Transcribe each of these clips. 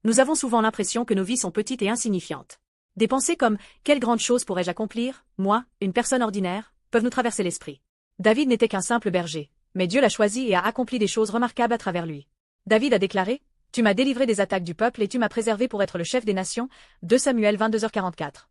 Nous avons souvent l'impression que nos vies sont petites et insignifiantes. Des pensées comme « Quelle grande chose pourrais-je accomplir, moi, une personne ordinaire ?» peuvent nous traverser l'esprit. David n'était qu'un simple berger, mais Dieu l'a choisi et a accompli des choses remarquables à travers lui. David a déclaré « Tu m'as délivré des attaques du peuple et tu m'as préservé pour être le chef des nations » 2 Samuel 22h44.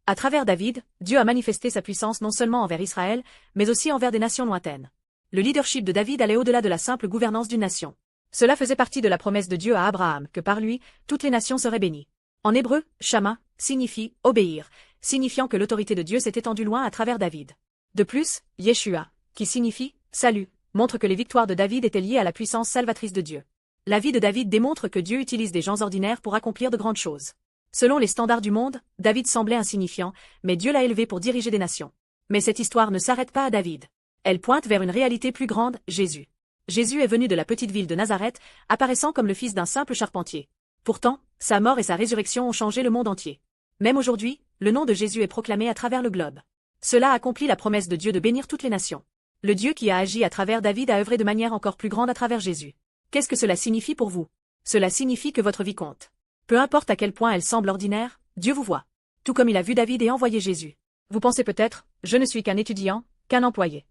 À travers David, Dieu a manifesté sa puissance non seulement envers Israël, mais aussi envers des nations lointaines. Le leadership de David allait au-delà de la simple gouvernance d'une nation. Cela faisait partie de la promesse de Dieu à Abraham, que par lui, toutes les nations seraient bénies. En hébreu, Shama signifie « obéir », signifiant que l'autorité de Dieu s'est étendue loin à travers David. De plus, Yeshua, qui signifie « salut », montre que les victoires de David étaient liées à la puissance salvatrice de Dieu. La vie de David démontre que Dieu utilise des gens ordinaires pour accomplir de grandes choses. Selon les standards du monde, David semblait insignifiant, mais Dieu l'a élevé pour diriger des nations. Mais cette histoire ne s'arrête pas à David. Elle pointe vers une réalité plus grande, Jésus. Jésus est venu de la petite ville de Nazareth, apparaissant comme le fils d'un simple charpentier. Pourtant, sa mort et sa résurrection ont changé le monde entier. Même aujourd'hui, le nom de Jésus est proclamé à travers le globe. Cela accomplit la promesse de Dieu de bénir toutes les nations. Le Dieu qui a agi à travers David a œuvré de manière encore plus grande à travers Jésus. Qu'est-ce que cela signifie pour vous? Cela signifie que votre vie compte. Peu importe à quel point elle semble ordinaire, Dieu vous voit. Tout comme il a vu David et envoyé Jésus. Vous pensez peut-être, je ne suis qu'un étudiant, qu'un employé.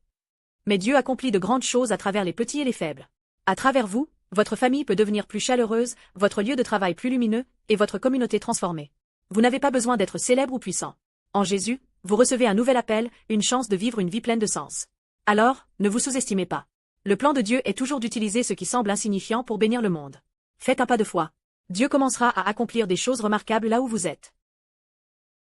Mais Dieu accomplit de grandes choses à travers les petits et les faibles. À travers vous, votre famille peut devenir plus chaleureuse, votre lieu de travail plus lumineux, et votre communauté transformée. Vous n'avez pas besoin d'être célèbre ou puissant. En Jésus, vous recevez un nouvel appel, une chance de vivre une vie pleine de sens. Alors, ne vous sous-estimez pas. Le plan de Dieu est toujours d'utiliser ce qui semble insignifiant pour bénir le monde. Faites un pas de foi. Dieu commencera à accomplir des choses remarquables là où vous êtes.